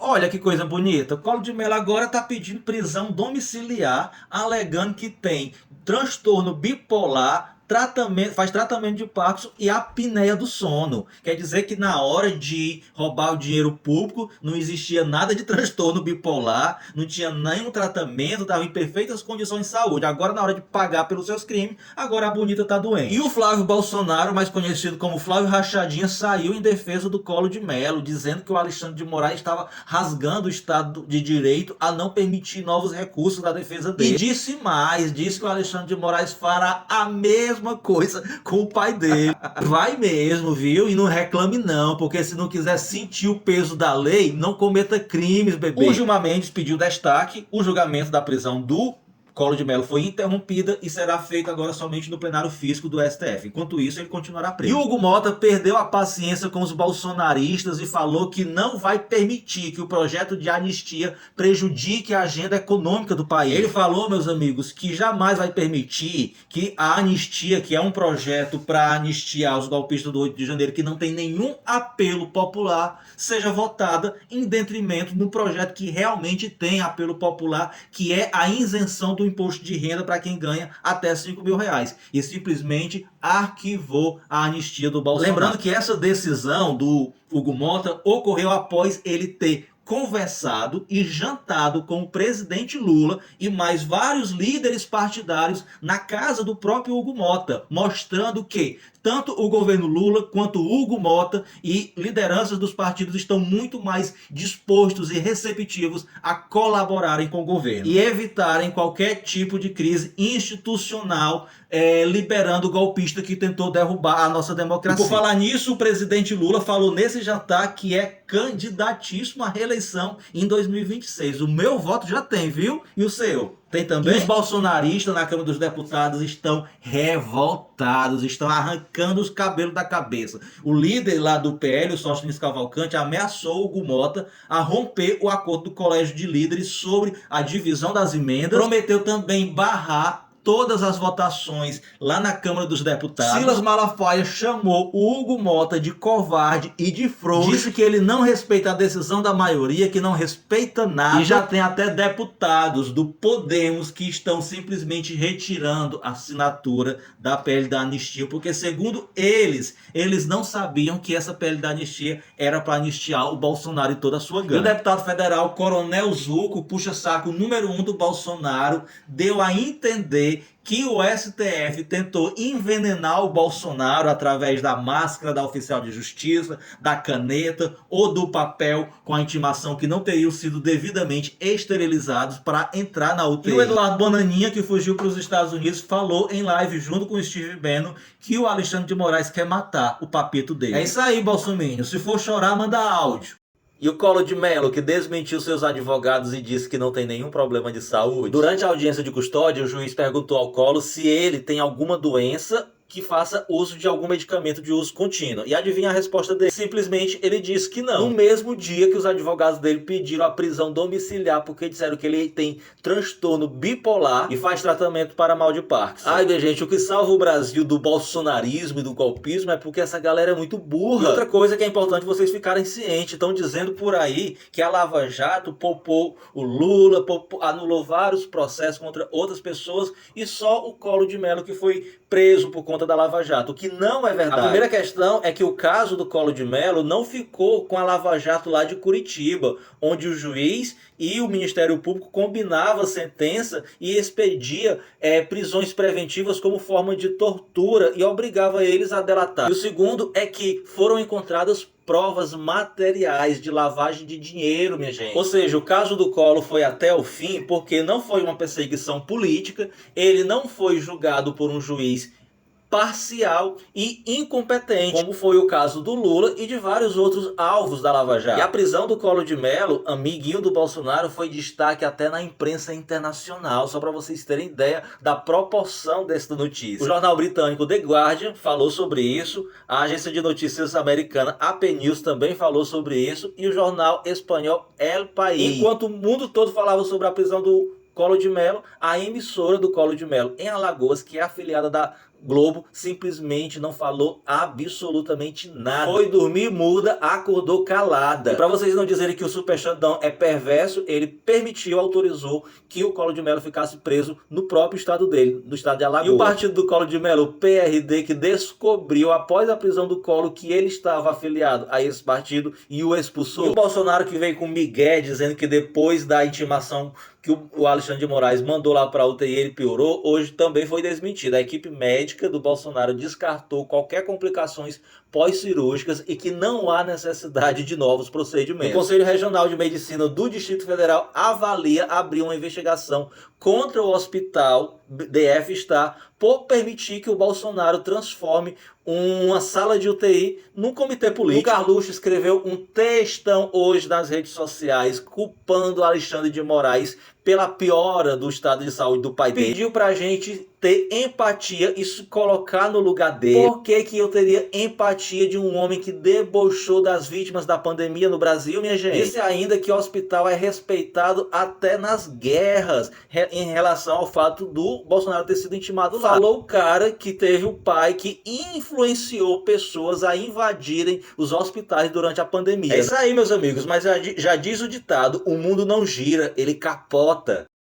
Olha que coisa bonita. O Collor de Mello agora está pedindo prisão domiciliar, alegando que tem transtorno bipolar, faz tratamento de Parkinson e apneia do sono. Quer dizer que na hora de roubar o dinheiro público não existia nada de transtorno bipolar, não tinha nenhum tratamento, estava em perfeitas condições de saúde. Agora, na hora de pagar pelos seus crimes, agora a bonita está doente. E o Flávio Bolsonaro, mais conhecido como Flávio Rachadinha, saiu em defesa do Collor de Mello, dizendo que o Alexandre de Moraes estava rasgando o Estado de Direito a não permitir novos recursos da defesa dele. E disse mais, disse que o Alexandre de Moraes fará a mesma coisa com o pai dele. Vai mesmo, viu? E não reclame não, porque se não quiser sentir o peso da lei, não cometa crimes, bebê. O Gilmar Mendes pediu destaque, o julgamento da prisão do Collor de Mello foi interrompida e será feito agora somente no plenário físico do STF. Enquanto isso, ele continuará preso. E Hugo Mota perdeu a paciência com os bolsonaristas e falou que não vai permitir que o projeto de anistia prejudique a agenda econômica do país. Ele falou, meus amigos, que jamais vai permitir que a anistia, que é um projeto para anistiar os golpistas do 8 de janeiro, que não tem nenhum apelo popular, seja votada em detrimento de um projeto que realmente tem apelo popular, que é a isenção do imposto de renda para quem ganha até R$ 5.000 e simplesmente arquivou a anistia do Bolsonaro. Lembrando que essa decisão do Hugo Mota ocorreu após ele ter conversado e jantado com o presidente Lula e mais vários líderes partidários na casa do próprio Hugo Mota, mostrando que tanto o governo Lula quanto o Hugo Mota e lideranças dos partidos estão muito mais dispostos e receptivos a colaborarem com o governo e evitarem qualquer tipo de crise institucional, liberando o golpista que tentou derrubar a nossa democracia. E por falar nisso, o presidente Lula falou nesse jantar que é candidatíssimo à reeleição em 2026. O meu voto já tem, viu? E o seu? Tem também? E os bolsonaristas na Câmara dos Deputados estão revoltados, estão arrancando os cabelos da cabeça. O líder lá do PL, o Sóstenes Cavalcante, ameaçou o Hugo Mota a romper o acordo do Colégio de Líderes sobre a divisão das emendas. Prometeu também barrar todas as votações lá na Câmara dos Deputados. Silas Malafaia chamou o Hugo Mota de covarde e de frouxo. Disse que ele não respeita a decisão da maioria, que não respeita nada. E já tem até deputados do Podemos que estão simplesmente retirando a assinatura da PL da anistia, porque segundo eles não sabiam que essa PL da anistia era para anistiar o Bolsonaro e toda a sua gangue. O deputado federal Coronel Zuco, puxa-saco número 1 do Bolsonaro, deu a entender que o STF tentou envenenar o Bolsonaro através da máscara da oficial de justiça, da caneta ou do papel com a intimação que não teriam sido devidamente esterilizados para entrar na UTI. E o Eduardo Bonaninha, que fugiu para os Estados Unidos, falou em live junto com o Steve Bannon que o Alexandre de Moraes quer matar o papito dele. É isso aí, Bolsonaro. Se for chorar, manda áudio. E o Collor de Mello, que desmentiu seus advogados e disse que não tem nenhum problema de saúde. Durante a audiência de custódia, o juiz perguntou ao Collor se ele tem alguma doença que faça uso de algum medicamento de uso contínuo. E adivinha a resposta dele? Simplesmente ele disse que não. No mesmo dia que os advogados dele pediram a prisão domiciliar porque disseram que ele tem transtorno bipolar e faz tratamento para mal de Parkinson. Ai, minha gente, o que salva o Brasil do bolsonarismo e do golpismo é porque essa galera é muito burra. E outra coisa que é importante vocês ficarem cientes, estão dizendo por aí que a Lava Jato poupou o Lula, anulou vários processos contra outras pessoas e só o Collor de Mello que foi preso por conta da Lava Jato, o que não é verdade. A primeira questão é que o caso do Collor de Mello não ficou com a Lava Jato lá de Curitiba, onde o juiz e o Ministério Público combinavam a sentença e expedia prisões preventivas como forma de tortura e obrigava eles a delatar. E o segundo é que foram encontradas provas materiais de lavagem de dinheiro, minha gente. Ou seja, o caso do Collor foi até o fim porque não foi uma perseguição política, ele não foi julgado por um juiz parcial e incompetente, como foi o caso do Lula e de vários outros alvos da Lava Jato. E a prisão do Collor de Mello, amiguinho do Bolsonaro, foi destaque até na imprensa internacional, só para vocês terem ideia da proporção dessa notícia. O jornal britânico The Guardian falou sobre isso, a agência de notícias americana AP News também falou sobre isso e o jornal espanhol El País. Enquanto o mundo todo falava sobre a prisão do Collor de Mello, a emissora do Collor de Mello em Alagoas, que é afiliada Globo simplesmente não falou absolutamente nada. Foi dormir muda, acordou calada. E para vocês não dizerem que o Super Xandão é perverso, ele permitiu, autorizou que o Collor de Mello ficasse preso no próprio estado dele, no estado de Alagoas. E o partido do Collor de Mello, o PRD, que descobriu após a prisão do Collor que ele estava afiliado a esse partido e o expulsou. E o Bolsonaro, que veio com migué dizendo que depois da intimação que o Alexandre de Moraes mandou lá para a UTI, ele piorou, hoje também foi desmentido. A equipe médica do Bolsonaro descartou qualquer complicações pós-cirúrgicas e que não há necessidade de novos procedimentos. O Conselho Regional de Medicina do Distrito Federal avalia abrir uma investigação contra o hospital DF Star por permitir que o Bolsonaro transforme uma sala de UTI num comitê político. O Carluxo escreveu um textão hoje nas redes sociais culpando Alexandre de Moraes pela piora do estado de saúde do pai dele. Pediu pra gente ter empatia e se colocar no lugar dele. Por que eu teria empatia de um homem que debochou das vítimas da pandemia no Brasil, minha gente? Disse ainda que o hospital é respeitado até nas guerras em relação ao fato do Bolsonaro ter sido intimado lá. Falou o cara que teve o pai que influenciou pessoas a invadirem os hospitais durante a pandemia. É isso aí, meus amigos, mas já diz o ditado, o mundo não gira, ele capota.